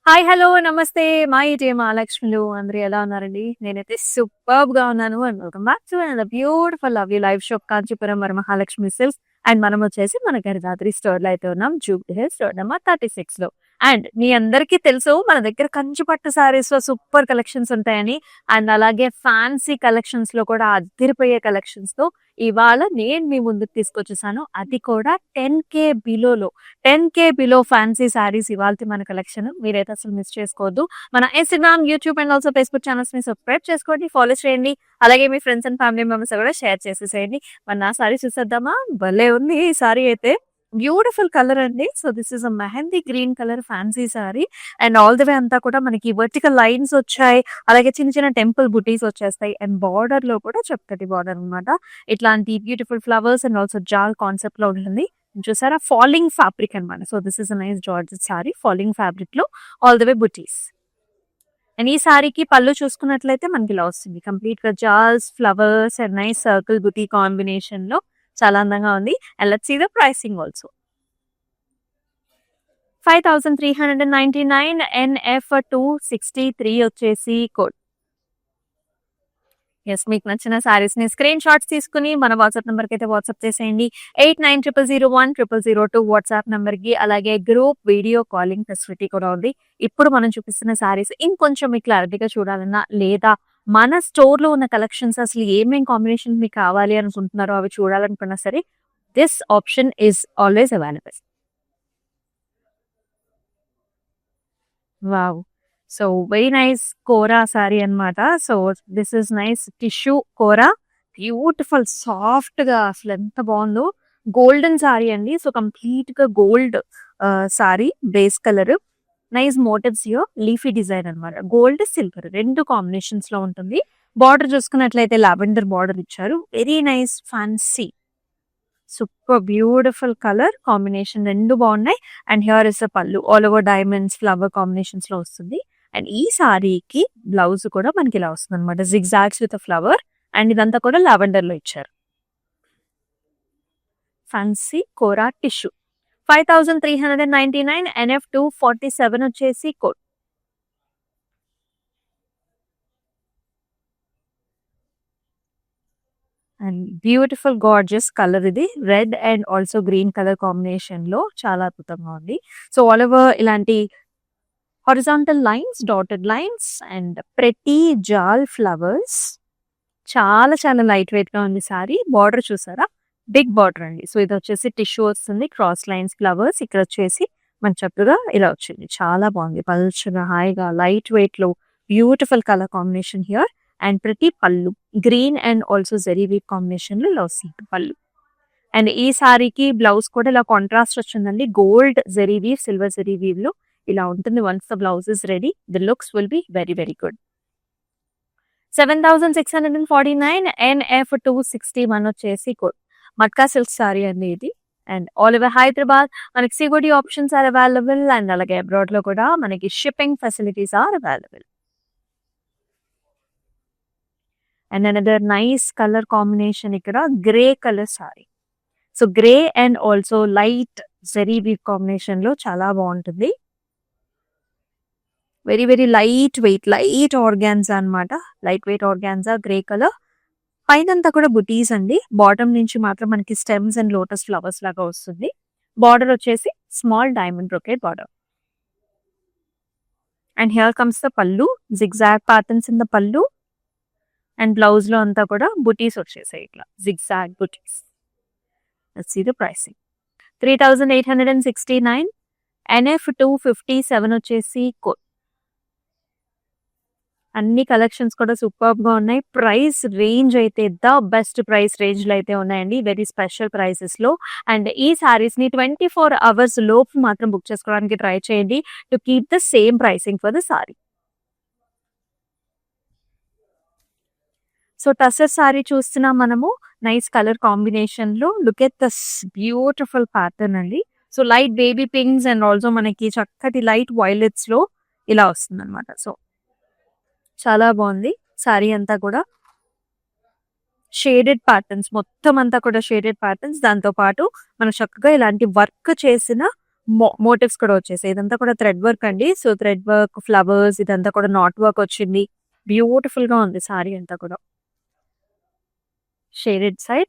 Hi! Hello! నమస్తే. మా ETM మహాలక్ష్మిలు అందరూ ఎలా ఉన్నారండి? నేనైతే సూపర్బ్‌గా ఉన్నాను. And welcome back to another beautiful lovely live shop Kanchipuram Varamahalakshmi silks. And మనమొచ్చేసి మన గరిదాద్రి స్టోర్‌లో అయితే ఉన్నాం. జూబ్లీ హిల్స్ రోడ్ నంబర్ 36లో. అండ్ మీ అందరికీ తెలుసు మన దగ్గర కంచి పట్టు సారీస్‌లో సూపర్ కలెక్షన్స్ ఉంటాయని. అండ్ అలాగే ఫ్యాన్సీ కలెక్షన్స్‌లో కూడా అద్దిరిపోయే కలెక్షన్స్‌తో ఇవాళ నేను మీ ముందుకు తీసుకొచ్చేసాను. అది కూడా 10,000 బిలోలో. 10,000 బిలో ఫ్యాన్సీ సారీస్ ఇవాల్టి మన కలెక్షన్. మీరైతే అసలు మిస్ చేసుకోవద్దు. మన Instagram, YouTube and also Facebook ఛానెల్స్‌ని సబ్స్క్రైబ్ చేసుకోండి, ఫాలో చేయండి. అలాగే మీ ఫ్రెండ్స్ అండ్ ఫ్యామిలీ మెంబర్స్ కూడా షేర్ చేసేసేయండి. మరి నా సారీ చూసేద్దామా? భలే ఉంది ఈ సారీ అయితే. బ్యూటిఫుల్ కలర్ అండి. So, this is a mehndi green colour fancy sorry. And all the way అంతా కూడా మనకి వర్టికల్ లైన్స్ వచ్చాయి. అలాగే చిన్న చిన్న టెంపుల్ బుటీస్ వచ్చేస్తాయి. అండ్ బార్డర్‌లో కూడా చక్కటి బార్డర్ అన్నమాట. ఇట్లాంటి బ్యూటిఫుల్ ఫ్లవర్స్ అండ్ ఆల్సో జాల్ కాన్సెప్ట్‌లో ఉంటుంది. చూసారా? ఫాలింగ్ ఫ్యాబ్రిక్ అన్నమాట. So, this is a nice georgette sorry. Falling ఫ్యాబ్రిక్‌లో all the way buttis. And ఈ సారీకి పళ్ళు చూసుకున్నట్లయితే మనకి ఇలా వస్తుంది. కంప్లీట్‌గా జాల్స్, ఫ్లవర్స్ అండ్ నైస్ సర్కిల్ బుటీ కాంబినేషన్‌లో చాలా అందంగా ఉంది. And let's see the pricing also. 5399 NF263 వచ్చేసి కోడ్. యెస్, మీకు నచ్చిన సారీస్‌ని స్క్రీన్ షాట్స్ తీసుకొని మన వాట్సాప్ నంబర్‌కైతే వాట్సాప్ చేసేయండి. 8900010002 వాట్సాప్ నంబర్‌కి. అలాగే గ్రూప్ వీడియో కాలింగ్ ఫెసిలిటీ కూడా ఉంది. ఇప్పుడు మనం చూపిస్తున్న సారీస్ ఇంకొంచెం మీకు క్లారిటీగా చూడాలన్నా, లేదా మన స్టోర్‌లో ఉన్న కలెక్షన్స్ అసలు ఏమేం కాంబినేషన్ మీకు కావాలి అనుకుంటున్నారో అవి చూడాలనుకున్నా సరే, this option is always available. Wow! So, very nice kora sari అన్నమాట. So, this is nice tissue kora. Beautiful సాఫ్ట్‌గా అసలెంత బావుందో. గోల్డెన్ సారీ అండి. సో, కంప్లీట్‌గా gold sari base colour. Nice motifs here. Leafy design అన్నమాట. గోల్డ్, సిల్వర్ 2 కాంబినేషన్స్‌లో ఉంటుంది. బార్డర్ చూసుకున్నట్లయితే లావెండర్ బార్డర్ ఇచ్చారు. Very nice fancy. Super beautiful colour combination 2 బాగున్నాయి. And here is a pallu. All over diamonds, flower combinations లో వస్తుంది. అండ్ ఈ సారీకి బ్లౌజ్ కూడా మనకి ఇలా వస్తుంది అనమాట. Zigzags with flower. అండ్ ఇదంతా కూడా లావెండర్ లో ఇచ్చారు. ఫ్యాన్సీ కోరా టిష్యూ. 5399 NF247 వచ్చేసి code. And beautiful gorgeous colour ఇది. Red and also green colour combination లో చాలా అద్భుతంగా ఉంది. సో, ఆల్ ఓవర్ ఇలాంటి horizontal lines, dotted lines and pretty జాల్ ఫ్లవర్స్. చాలా చాలా లైట్ వెయిట్ గా ఉంది సారీ. బార్డర్ చూసారా? బిగ్ బార్డర్ అండి. సో, ఇది వచ్చేసి టిష్యూ వస్తుంది. Cross lines flowers. ఇక్కడ వచ్చేసి మన చక్కగా ఇలా వచ్చింది. చాలా బాగుంది. పల్చగా, హాయిగా, లైట్ వెయిట్ లో beautiful colour combination here. And ప్రతి pallu green and also zari weave combination లో ఇలా వస్తుంది పళ్ళు. అండ్ ఈ సారీకి బ్లౌజ్ కూడా ఇలా కాంట్రాస్ట్ వచ్చిందండి. Gold zari weave, silver zari weave లో ఇలా ఉంటుంది. Once the blouse is ready, the looks will be very very good. 7649 NF261 వచ్చేసి కోడ్. మట్కా సిల్క్ సారీ అండి ఇది. అండ్ ఆల్ ఓవర్ హైదరాబాద్ మనకి COD options are available. And అలాగే అబ్రాడ్ లో కూడా మనకి shipping facilities are available. And another nice colour combination ఇక్కడ grey colour sari. So, grey and also light zari weave combination లో చాలా బాగుంటుంది. వెరీ వెరీ లైట్ ఆర్గాన్జా అన్నమాట. Light weight organza grey colour. పైనంతా కూడా బుటీస్ అండి. బాటమ్ నుంచి మాత్రం మనకి స్టెమ్స్ అండ్ లోటస్ ఫ్లవర్స్ లాగా వస్తుంది. బార్డర్ వచ్చేసి small diamond brocade border. And here comes the పల్లు. జిగ్జాగ్ ప్యాటర్న్స్ ఇన్ ద పల్లు. అండ్ బ్లౌజ్ లో అంతా కూడా బుటీస్ వచ్చేసాయి ఇట్లా zigzag buttis. Let's see the pricing. 3869 NF257 వచ్చేసి కోడ్. అన్ని కలెక్షన్స్ కూడా సూపర్బ్ గా ఉన్నాయి. ప్రైస్ రేంజ్ అయితే ద బెస్ట్ ప్రైస్ రేంజ్ లో అయితే ఉన్నాయండి. వెరీ స్పెషల్ ప్రైసెస్ లో. అండ్ ఈ సారీస్ ని 24 అవర్స్ లోపు మాత్రం బుక్ చేసుకోవడానికి ట్రై చేయండి to keep the same pricing for the sari. So, tussar sari చూస్తున్నాం మనము. నైస్ కలర్ కాంబినేషన్ లో. Look at this beautiful pattern అండి. So, light baby pinks and also మనకి చక్కటి లైట్ వైలెట్స్ లో ఇలా వస్తుంది అనమాట. సో, చాలా బాగుంది సారీ అంతా కూడా. షేడెడ్ ప్యాటర్న్స్ మొత్తం అంతా కూడా షేడెడ్ ప్యాటర్న్స్. దాంతో పాటు మనం చక్కగా ఇలాంటి వర్క్ చేసిన మోటివ్స్ కూడా వచ్చేసాయి. ఇదంతా కూడా థ్రెడ్ వర్క్ అండి. సో థ్రెడ్ వర్క్, ఫ్లవర్స్ ఇదంతా కూడా నాట్ వర్క్ వచ్చింది. బ్యూటిఫుల్ గా ఉంది సారీ అంతా కూడా. షేడెడ్ సైడ్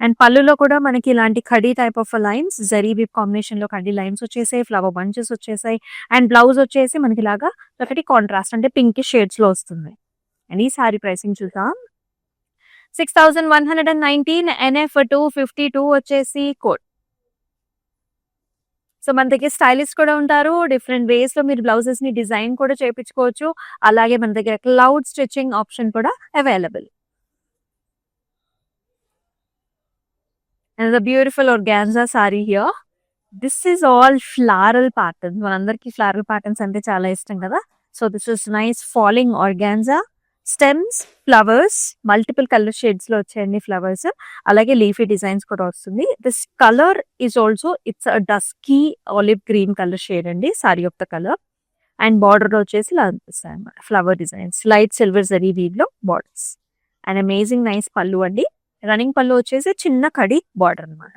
అండ్ పళ్ళులో కూడా మనకి ఇలాంటి కడీ type of lines, zari weave combination లో కడీ లైన్స్ వచ్చేసాయి, ఫ్లవర్ బంచెస్ వచ్చేసాయి. అండ్ బ్లౌజ్ వచ్చేసి మనకి ఇలాగా ఒకటి కాంట్రాస్ట్ అంటే పింక్ షేడ్స్ లో వస్తుంది. అండ్ ఈ సారీ ప్రైసింగ్ చూద్దాం. 6119 NF 252 వచ్చేసి కోడ్. సో మన దగ్గర స్టైలిస్ట్ కూడా ఉంటారు. డిఫరెంట్ వేస్ లో మీరు బ్లౌజెస్ ని డిజైన్ కూడా చేయించుకోవచ్చు. అలాగే మన దగ్గర క్లౌడ్ స్టిచ్చింగ్ ఆప్షన్ కూడా available. And the beautiful organza sari here. This is all floral patterns. మనందరికి ఫ్లారల్ ప్యాటర్న్స్ అంటే చాలా ఇష్టం కదా. So this is nice falling organza, stems, flowers, multiple colour shades లో వచ్చాయండి ఫ్లవర్స్. అలాగే లీఫీ డిజైన్స్ కూడా వస్తుంది. This colour is also it's dusky olive green colour shade అండి sari of the colour. And border వచ్చేసి ఇలా అనిపిస్తాయి అన్నమాట flower designs, light silver zari weave లో బార్డర్స్. అండ్ అమేజింగ్ నైస్ పళ్ళు అండి. రన్నింగ్ పళ్ళు వచ్చేసి చిన్న కడి బార్డర్ అనమాట.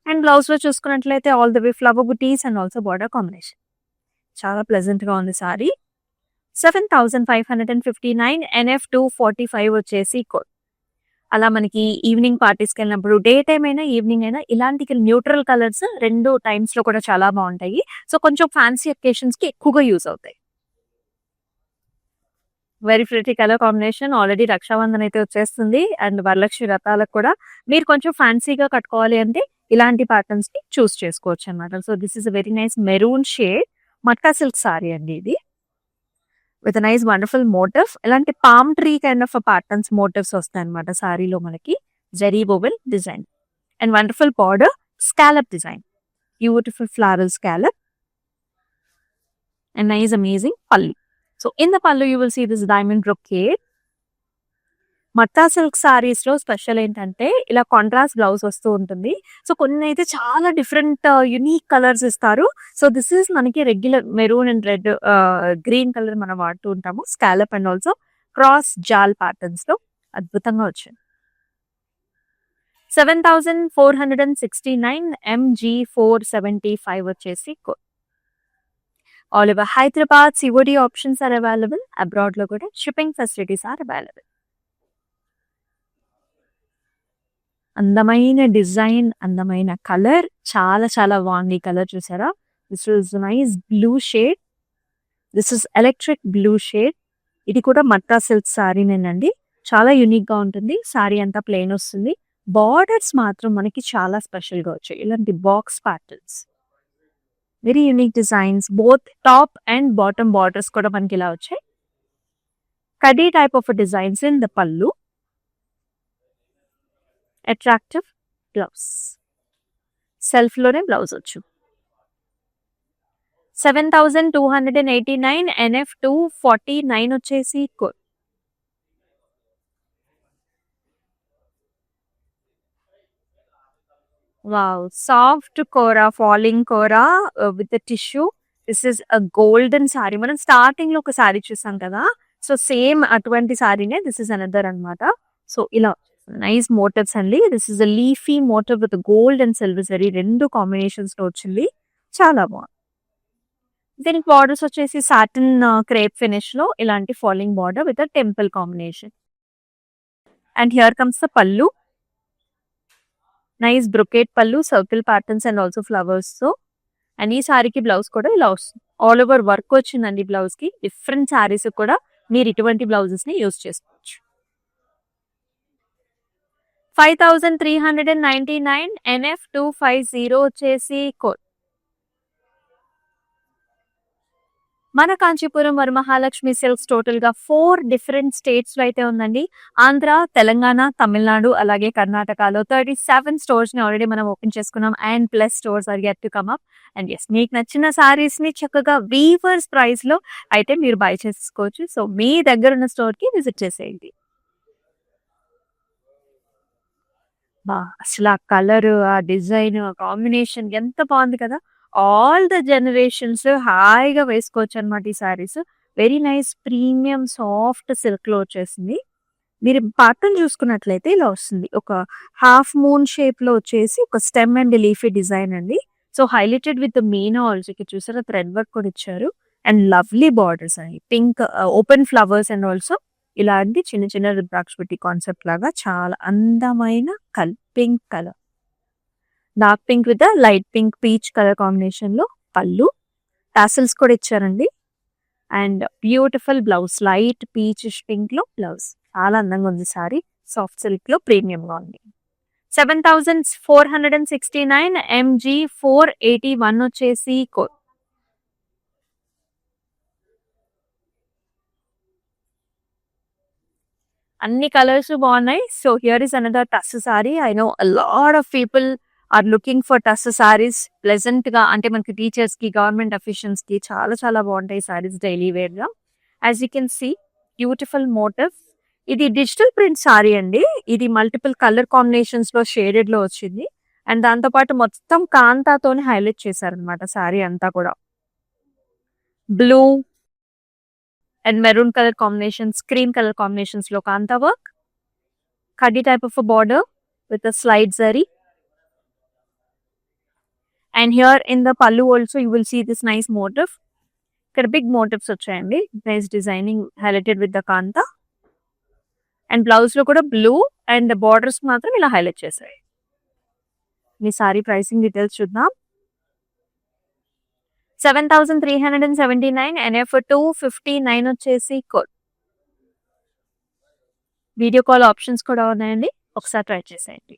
అండ్ బ్లౌజ్ లో చూసుకున్నట్లయితే all the way flower buttis and also border combination. చాలా ప్లెజెంట్ గా ఉంది సారీ. 7559 NF 245 వచ్చేసి కోడ్. అలా మనకి ఈవినింగ్ పార్టీస్కి వెళ్ళినప్పుడు, డే టైం అయినా ఈవినింగ్ అయినా ఇలాంటి న్యూట్రల్ కలర్స్ రెండు టైమ్స్ లో కూడా చాలా బాగుంటాయి. సో కొంచెం ఫ్యాన్సీ అకేషన్స్ కి ఎక్కువగా యూజ్ అవుతాయి. Very pretty colour combination. Already Raksha Bandhan అయితే వచ్చేస్తుంది. అండ్ వరలక్ష్మి వ్రతాలకు కూడా మీరు కొంచెం ఫ్యాన్సీగా కట్టుకోవాలి అంటే ఇలాంటి ప్యాటర్న్స్ ని చూస్ చేసుకోవచ్చు అనమాట. So this is a very nice maroon shade matka silk sari అండి ఇది, విత్ నైస్ వండర్ఫుల్ మోటివ్. ఇలాంటి palm tree kind of patterns motifs వస్తాయి అనమాట సారీలో మనకి. Zari woven design and wonderful border, scallop design, beautiful floral scallop and nice amazing pallu. So in the pallu you will see this diamond brocade. Matta silk saris లో special ఏంటంటే ఇలా contrast blouse వస్తూ ఉంటుంది. So కొన్ని అయితే చాలా డిఫరెంట్ యునిక్ కలర్స్ ఇస్తారు. So this is మనకి regular maroon and red, green colour మనం వాడుతూ ఉంటాము. Scallop and also cross jaal patterns లో అద్భుతంగా వచ్చింది. 7469 MG 475 వచ్చేసి all over Hyderabad COD options are available. Abroad లో కూడా షిప్పింగ్ ఫెసిలిటీస్ ఆర్ అవైలబుల్. అందమైన డిజైన్, అందమైన కలర్, చాలా చాలా బాగుంది. కలర్ చూసారా? This is nice blue shade. This is electric blue shade. ఇది కూడా మట్టా సిల్క్ సారీనేనండి. చాలా యూనిక్ గా ఉంటుంది. సారీ అంతా ప్లెయిన్ వస్తుంది. బార్డర్స్ మాత్రం మనకి చాలా స్పెషల్ గా వచ్చాయి. ఇలాంటి box patterns, very unique designs. Both top and bottom borders కూడా మనకి ఇలా వచ్చాయి. కడీ type of designs in the pallu. Attractive blouse, self లోనే బ్లౌజ్ వచ్చు. 7289 NF 249 వచ్చేసి code. Wow, soft kora, falling kora with tissue. This is a golden sari. మనం స్టార్టింగ్ లో ఒక సారీ చూసాం కదా, సో సేమ్ అటువంటి సారీనే దిస్ ఇస్ అనదర్ అనమాట. సో ఇలా నైస్ మోటివ్స్ అండి. This is a leafy motif with gold and silver zari రెండు కాంబినేషన్స్ లో వచ్చింది. చాలా బాగుంది. దీనికి బార్డర్స్ వచ్చేసి సాటిన్ క్రేప్ ఫినిష్ లో ఇలాంటి falling border with temple combination. And here comes the పల్లు. నైస్ బ్రొకేట్ పల్లు, circle patterns and also flowers తో. అండ్ ఈ సారీకి బ్లౌజ్ కూడా ఇలా వస్తుంది. ఆల్ ఓవర్ వర్క్ వచ్చిందండి బ్లౌజ్ కి. డిఫరెంట్ సారీస్ కూడా మీరు ఇటువంటి బ్లౌజెస్ ని యూజ్ చేసుకోవచ్చు. 5399 NF 250 వచ్చేసి కోడ్. మన కాంచీపురం వరమహాలక్ష్మి సిల్క్స్ టోటల్ గా 4 డిఫరెంట్ స్టేట్స్ లో అయితే ఉందండి. ఆంధ్ర, తెలంగాణ, తమిళనాడు అలాగే కర్ణాటకలో 37 స్టోర్స్ ని ఆల్రెడీ మనం ఓపెన్ చేసుకున్నాం. And plus stores are yet to come up. And yes, మీకు నచ్చిన సారీస్ ని చక్కగా వీవర్స్ ప్రైస్ లో అయితే మీరు బై చేసుకోవచ్చు. సో మీ దగ్గర ఉన్న స్టోర్ కి విజిట్ చేసేయండి. అసలు ఆ కలర్, ఆ డిజైన్, కాంబినేషన్ ఎంత బాగుంది కదా. ఆల్ ద జనరేషన్స్ హాయిగా వేసుకోవచ్చు అనమాట ఈ saris. Very nice premium soft silk లో వచ్చేసింది. మీరు ప్యాటర్న్ చూసుకున్నట్లయితే ఇలా వస్తుంది. ఒక హాఫ్ మూన్ షేప్ లో వచ్చేసి ఒక స్టెమ్ అండ్ లీఫీ డిజైన్ అండి. So highlighted with Meena also ఇక్కడ చూసారా థ్రెడ్ వర్క్ కూడా ఇచ్చారు. అండ్ లవ్లీ బార్డర్స్ అండి. Pink open flowers and also ఇలాంటి చిన్న చిన్న రుద్రాక్ష పెట్టి కాన్సెప్ట్ లాగా చాలా అందమైన pink colour, dark pink with light pink peach colour combination లో పళ్ళు, టాసిల్స్ కూడా ఇచ్చారండి. And beautiful blouse, light peach pink లో బ్లౌజ్. చాలా అందంగా ఉంది సారీ. సాఫ్ట్ సిల్క్ లో ప్రీమియం గా ఉంది. 7469 MG 481 వచ్చేసి అన్ని కలర్స్ బాగున్నాయి. So here is another tussar sari. I know a lot of people are looking for tussar saris. Pleasant గా అంటే మనకి టీచర్స్ కి, గవర్నమెంట్ అఫీషియల్స్ కి చాలా చాలా బాగుంటాయి సారీస్ డైలీ వేర్ గా. As you can see beautiful motif. ఇది డిజిటల్ ప్రింట్ సారీ అండి. ఇది మల్టిపుల్ కలర్ కాంబినేషన్స్ లో షేడెడ్ లో వచ్చింది. అండ్ దాంతో పాటు మొత్తం కాంతాతోనే హైలైట్ చేశారనమాట సారీ అంతా కూడా. Blue and maroon colour combinations, cream colour combinations లో కాంతా వర్క్, కడ్డీ type of border with slide zari. And here in the pallu also you will see this nice motif. ఇక్కడ బిగ్ మోటివ్స్ వచ్చాయండి. Nice designing highlighted with the kantha. And blouse లో కూడా blue and borders మాత్రం ఇలా highlight చేశాయి. మీ sorry pricing details చూద్దాం. 7379 NF 259 వచ్చేసి code. Video call options కూడా ఉన్నాయండి, ఒకసారి ట్రై చేసేయండి.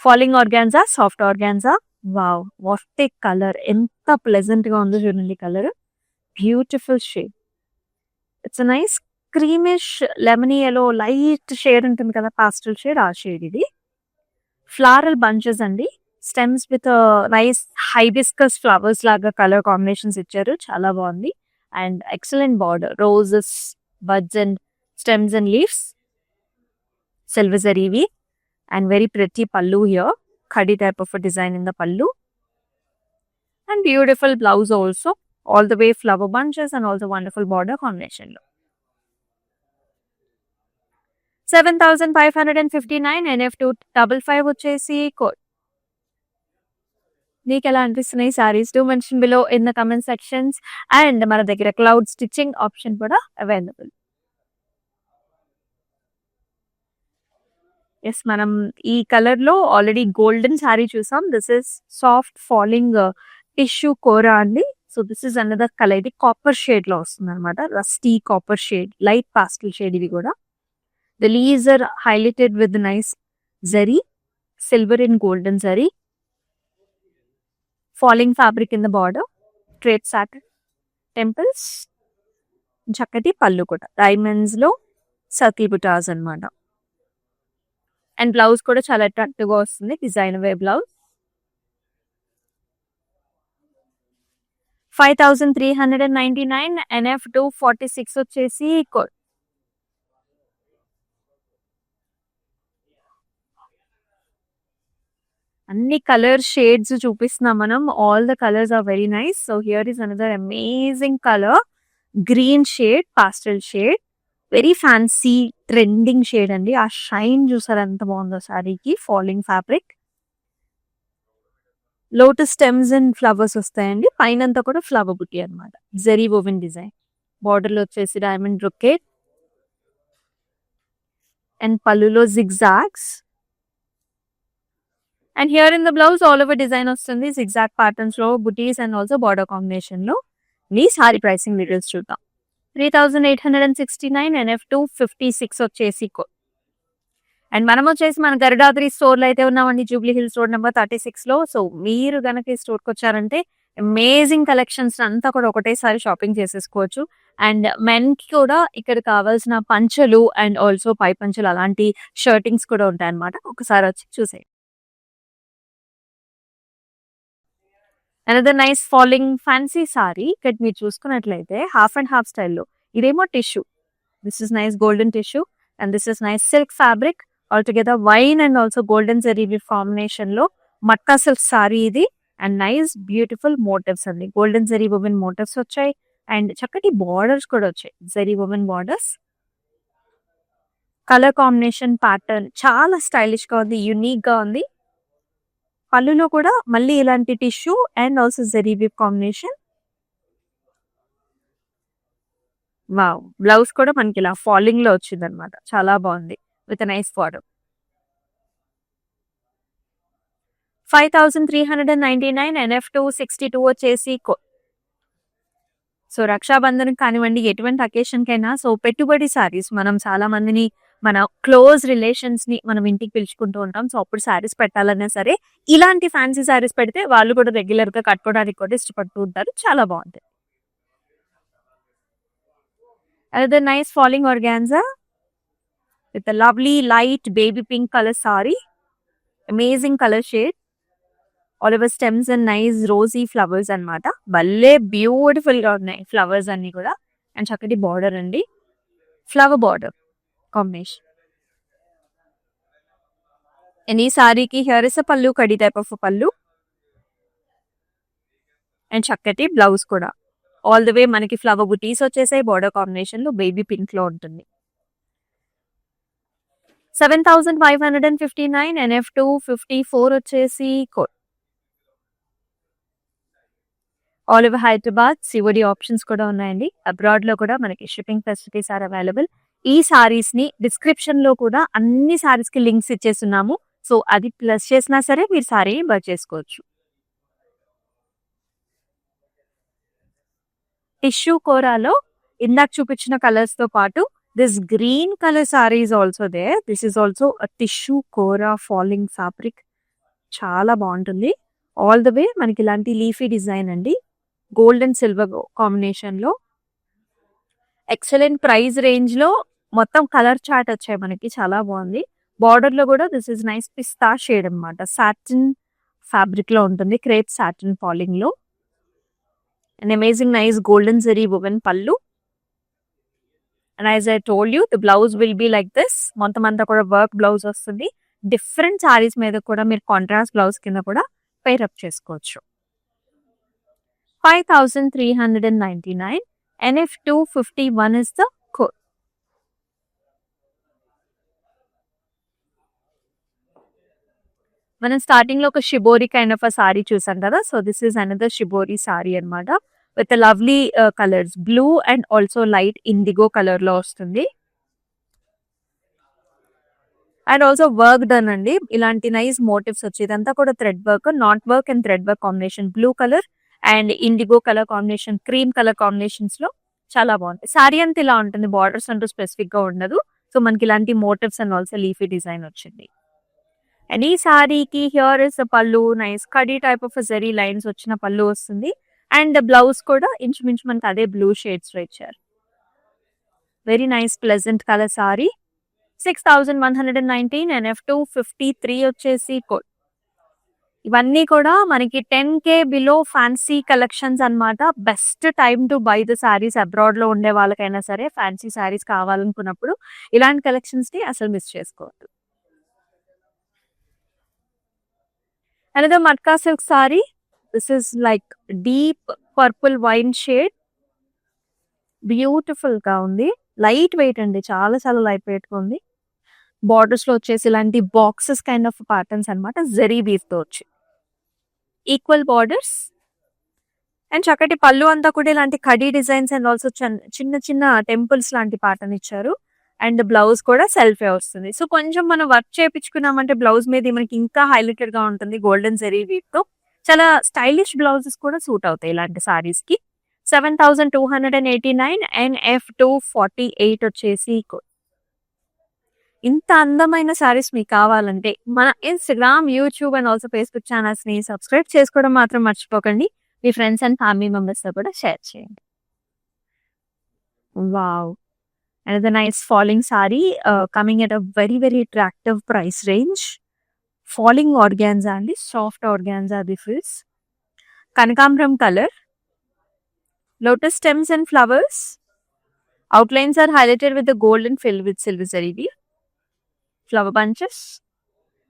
Falling organza, soft organza. Wow, what a colour, ఎంత ప్లెజెంట్ గా ఉందో చూడండి colour. Beautiful shade. It's nice creamish lemony yellow light shade ఉంటుంది కదా, పాస్టల్ షేడ్, ఆ షేడ్ ఇది. ఫ్లారల్ బంచెస్ అండి. Stems with nice hibiscus flowers లాగా కలర్ కాంబినేషన్స్ ఇచ్చారు. చాలా బాగుంది. And excellent border, roses, buds and stems and leaves, silver జరీవి. And very pretty pallu here, khadi type of a design in the pallu, and beautiful blouse also, all the way flower bunches and also wonderful border combination lo. 7559 NF 255 వచ్చేసి code. మీకు ఎలా అనిపిస్తున్నాయి saris? Do mention below in the comment sections. And మన దగ్గర cloud stitching option కూడా available. Yes, మనం ఈ colour లో ఆల్రెడీ గోల్డెన్ శారీ చూసాం. This is soft falling tissue kora అండి. So this is another colour. ఇది కాపర్ షేడ్ లో వస్తుంది అనమాట, rusty copper shade, light pastel shade. ఇవి కూడా the leaves are highlighted with nice zari, silver and golden zari. Falling fabric in the border, trade satin temples, చక్కటి పళ్ళు కూడా డైమండ్స్ లో సర్కిల్ బుటాస్ అనమాట. అండ్ బ్లౌజ్ కూడా చాలా అట్రాక్టివ్ గా వస్తుంది, డిజైన్ వే బ్లౌజ్. 5399 NF 246 వచ్చేసి కోడ్. అన్ని కలర్ షేడ్స్ చూపిస్తున్నాం మనం. All the colours are very nice. So here is another amazing colour, green shade, pastel shade, very fancy trending shade అండి. ఆ షైన్ చూసారు ఎంత బాగుందో సారీకి. Falling fabric, lotus stems and flowers వస్తాయండి. పైన అంతా కూడా ఫ్లవర్ బుట్టి అనమాట, జరీ వోవెన్ డిజైన్. బార్డర్ లో వచ్చేసి డైమండ్ బ్రొకేట్ అండ్ పళ్ళులో zigzags. And here in the blouse all over design వస్తుంది, జిగ్జాగ్ ప్యాటర్న్స్ లో, బుటీస్ అండ్ ఆల్సో బార్డర్ కాంబినేషన్ లో. మీ సారీ ప్రైసింగ్ డీటెయిల్స్ చూద్దాం. 3869 NF 256 వచ్చేసి కోడ్. అండ్ మనం వచ్చేసి మన గరుడాద్రి స్టోర్ లో అయితే ఉన్నామండి, జూబ్లీ హిల్స్ రోడ్ నెంబర్ 36 లో. సో మీరు గనక ఈ స్టోర్ కి వచ్చారంటే అమేజింగ్ కలెక్షన్స్ అంతా కూడా ఒకటేసారి షాపింగ్ చేసేసుకోవచ్చు. అండ్ మెన్ కి కూడా ఇక్కడ కావాల్సిన పంచలు అండ్ ఆల్సో పై పంచలు అలాంటి షర్టింగ్స్ కూడా ఉంటాయి అనమాట. ఒకసారి వచ్చి చూసేయండి. Another nice falling fancy sorry. ఇక్కడ మీరు చూసుకున్నట్లయితే హాఫ్ అండ్ హాఫ్ స్టైల్లో. ఇదేమో tissue, this is nice golden tissue and this is nice silk fabric. All together wine and also golden zari combination లో మట్కా సిల్క్ సారీ ఇది. అండ్ నైస్ బ్యూటిఫుల్ మోటివ్స్ అండి, golden zari woven motifs వచ్చాయి. And చక్కటి borders కూడా వచ్చాయి, zari woven borders. Colour combination pattern చాలా stylish గా ఉంది, యూనిక్ గా ఉంది. పళ్ళులో కూడా మళ్ళీ ఇలాంటి tissue and also zari weave combination. Wow! Blouse కూడా మనకి ఇలా ఫాలింగ్ లో వచ్చిందనమాట. చాలా బాగుంది విత్ నైస్ బార్డర్. 5399 NF262 వచ్చేసి సో రక్షాబంధన్ కానివ్వండి, ఎటువంటి అకేషన్ కైనా సో పెట్టుబడి సారీస్ మనం చాలా మందిని మన క్లోజ్ రిలేషన్స్ ని మనం ఇంటికి పిలుచుకుంటూ ఉంటాం. సో అప్పుడు సారీస్ పెట్టాలన్నా సరే ఇలాంటి ఫ్యాన్సీ సారీస్ పెడితే వాళ్ళు కూడా రెగ్యులర్ గా కట్టుకోవడానికి కూడా ఇష్టపడుతూ ఉంటారు. చాలా బాగుంది. Another nice falling organza with a lovely light baby pink color saree. Amazing color shade. All over stems and nice rosy flowers అన్నమాట. భలే బ్యూటిఫుల్ గా ఉన్నాయి ఫ్లవర్స్ అన్ని కూడా. అండ్ చక్కటి బార్డర్ అండి, ఫ్లవర్ బార్డర్ కాంబినేషన్. అండ్ ఈ సారీకి హియర్ ఇస్ అ పల్లు, కడి టైప్ ఆఫ్ పల్లు అండ్ చక్కటి బ్లౌజ్ కూడా. ఆల్ ద వే మనకి ఫ్లవర్ బుటీస్ వచ్చేసాయి. బార్డర్ కాంబినేషన్ లో బేబీ పింక్ లో ఉంటుంది. 7559 NF254 వచ్చేసి code. All over Hyderabad COD options కూడా ఉన్నాయండి. అబ్రాడ్ లో కూడా మనకి షిప్పింగ్ ఫెసిలిటీస్ ఆర్ అవైలబుల్. ఈ సారీస్ ని డిస్క్రిప్షన్ లో కూడా అన్ని సారీస్ కి లింక్స్ ఇచ్చేస్తున్నాము. సో అది ప్లస్ చేసినా సరే మీరు సారీ బై చేసుకోవచ్చు. టిష్యూ కోరాలో ఇందాక చూపించిన కలర్స్ తో పాటు this green colour sari is also there. This is also tissue kora falling fabric. చాలా బాగుంటుంది. ఆల్ ద వే మనకి ఇలాంటి లీఫీ డిజైన్ అండి, గోల్డ్ అండ్ సిల్వర్ కాంబినేషన్ లో. ఎక్సలెంట్ ప్రైస్ రేంజ్ లో మొత్తం కలర్ చార్ట్ వచ్చాయి మనకి. చాలా బాగుంది. బార్డర్ లో కూడా this is nice pista shade అనమాట. సాటిన్ ఫ్యాబ్రిక్ లో ఉంటుంది, క్రేప్ సాటిన్ ఫాలింగ్ లో. And amazing nice golden zari woven pallu. And as I told you the blouse will be like this. మొత్తం అంతా కూడా వర్క్ బ్లౌజ్ వస్తుంది. డిఫరెంట్ సారీస్ మీద కూడా మీరు కాంట్రాస్ట్ బ్లౌజ్ కింద కూడా పేర్ అప్ చేసుకోవచ్చు. 5399 NF251 is the code. మనం స్టార్టింగ్ లో ఒక షిబోరి కైండ్ ఆఫ్ సారీ చూసాం కదా. So this is another shibori sari అనమాట with lovely colours. Blue and also light indigo colour లో వస్తుంది. అండ్ ఆల్సో వర్క్ డన్ అండి. ఇలాంటి నైస్ మోటివ్స్ వచ్చి ఇదంతా కూడా thread work, not work and thread work combination. Blue colour and IndiGo colour combination, cream colour combinations లో చాలా బాగుంది. సారీ అంతా ఇలా ఉంటుంది, బార్డర్స్ అంటూ స్పెసిఫిక్ గా ఉండదు. సో మనకి ఇలాంటి motifs and also leafy design వచ్చింది. అండ్ ఈ సారీకి హియర్ ఇస్ పళ్ళు, నైస్ కడీ టైప్ ఆఫ్ జరీ లైన్స్ వచ్చిన పళ్ళు వస్తుంది. అండ్ బ్లౌజ్ కూడా ఇంచుమించు మనకి అదే బ్లూ షేడ్స్ లో ఇచ్చారు. Very nice pleasant colour sorry. 6119 NF253 వచ్చేసి కోడ్. ఇవన్నీ కూడా మనకి 10K బిలో ఫ్యాన్సీ కలెక్షన్స్ అన్నమాట. Best time to buy the saris. Abroad లో ఉండే వాళ్ళకైనా సరే ఫ్యాన్సీ సారీస్ కావాలనుకున్నప్పుడు ఇలాంటి కలెక్షన్స్ ని అసలు మిస్ చేసుకోవద్దు. Another matka silk saree. This is like deep purple wine shade. Beautiful గా ఉంది. లైట్ వెయిట్ అండి, చాలా చాలా లైట్ వెయిట్ గా ఉంది. బార్డర్స్ లో వచ్చేసి ఇలాంటి బాక్సెస్ కైండ్ ఆఫ్ ప్యాటర్న్స్ అనమాట. జరీ వీవ్ తో వచ్చి ఈక్వల్ బార్డర్స్ అండ్ చక్కటి పళ్ళు అంతా కూడా ఇలాంటి కడీ డిజైన్స్ అండ్ ఆల్సో చిన్న చిన్న టెంపుల్స్ లాంటి ప్యాటర్న్ ఇచ్చారు. అండ్ బ్లౌజ్ కూడా సెల్ఫే వస్తుంది. సో కొంచెం మనం వర్క్ చేయించుకున్నామంటే బ్లౌజ్ మీద మనకి ఇంకా హైలైటెడ్ గా ఉంటుంది గోల్డెన్ జరీ వీవ్ తో. చాలా స్టైలిష్ బ్లౌజెస్ కూడా సూట్ అవుతాయి ఇలాంటి సారీస్ కి. 7289 NF248 వచ్చేసి ఇంత అందమైన సారీస్ మీకు కావాలంటే మన Instagram, YouTube and also Facebook channels ని సబ్స్క్రైబ్ చేసుకోవడం మాత్రం మర్చిపోకండి. మీ ఫ్రెండ్స్ అండ్ ఫ్యామిలీ మెంబర్స్ తో కూడా షేర్ చేయండి. Wow, another nice falling saree coming at a very very attractive price range. Falling organza and soft organza this is. Kanakambram color, lotus stems and flowers. Outlines are highlighted with the gold and filled with silver zari weave. Flower bunches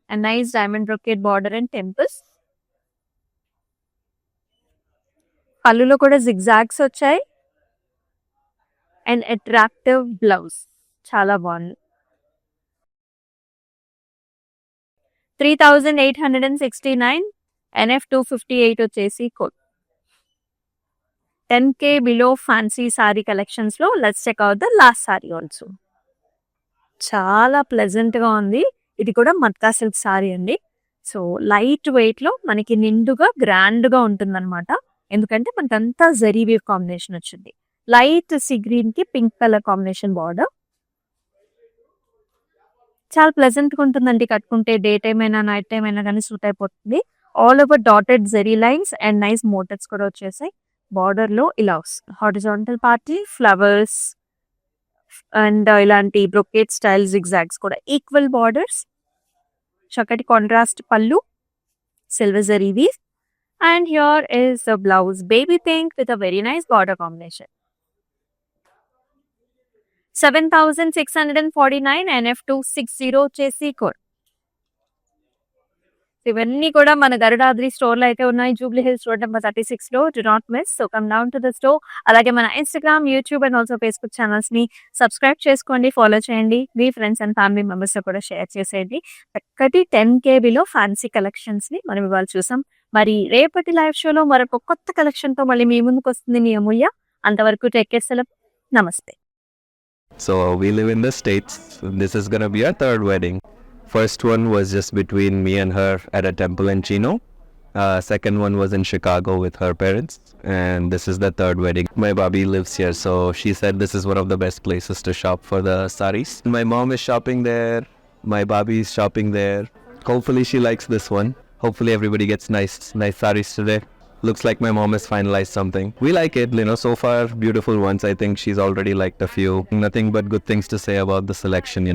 and nice diamond brocade border and temples. పళ్ళులో కూడా zigzags వచ్చాయి and attractive blouse. చాలా బాగుంది. 3869 NF 258 వచ్చేసి code. 10K below fancy sari collections లో let's check out the last sari also. చాలా pleasant గా ఉంది. ఇది కూడా మట్కా సిల్క్ సారీ అండి. సో లైట్ వెయిట్ లో మనకి నిండుగా గ్రాండ్ గా ఉంటుందన్నమాట. ఎందుకంటే మనకంతా జరీ వేవ్ కాంబినేషన్ వచ్చింది. లైట్ సీ గ్రీన్ కి పింక్ కలర్ కాంబినేషన్ బార్డర్. చాలా ప్లెజెంట్ గా ఉంటుందండి కట్టుకుంటే. డే టైమ్ అయినా నైట్ టైమ్ అయినా కానీ సూట్ అయిపోతుంది. All over dotted zari lines and nice motifs కూడా వచ్చేసాయి. బార్డర్ లో ఇలా వస్తుంది. హారిజాంటల్ పార్టీ ఫ్లవర్స్ అండ్ ఇలాంటి బ్రొకేట్ స్టైల్ జిగ్జాగ్స్ కూడా ఈక్వల్ బార్డర్స్. చక్కటి contrast pallu, silver zari weave. And here is the blouse, baby pink with a very nice border combination. 7649 NF260 వచ్చేసి code. ఇవన్నీ కూడా మన గరుడాద్రి స్టోర్ లో అయితే ఉన్నాయి. జూబ్లీ హిల్స్ రోడ్ నెంబర్ 36 లో. Do not miss. So come down to the store. అలాగే మన Instagram, YouTube and also Facebook channels ని సబ్స్క్రైబ్ చేసుకోండి, ఫాలో చేయండి. మీ ఫ్రెండ్స్ అండ్ ఫ్యామిలీ మెంబర్స్ తో కూడా షేర్ చేసేయండి. చక్కటి 10K బిలో ఫ్యాన్సీ కలెక్షన్స్ ని మనం ఇవాళ చూసాం. మరి రేపటి లైవ్ షోలో మరొక కొత్త కలెక్షన్ తో మళ్ళీ మీ ముందుకు వస్తుంది మీ అమూల్య. అంతవరకు టేక్ కేర్. సెలవు. నమస్తే. So we live in the States. This is gonna be our third wedding. First one was just between me and her at a temple in Chino. Second one was in Chicago with her parents. And this is the third wedding. My Bobby lives here, so she said this is one of the best places to shop for the saris. My mom is shopping there. My Bobby is shopping there. Hopefully she likes this one. Hopefully everybody gets nice saris today. Looks like my mom has finalized something. We like it, so far beautiful ones. I think she's already liked a few. Nothing but good things to say about the selection,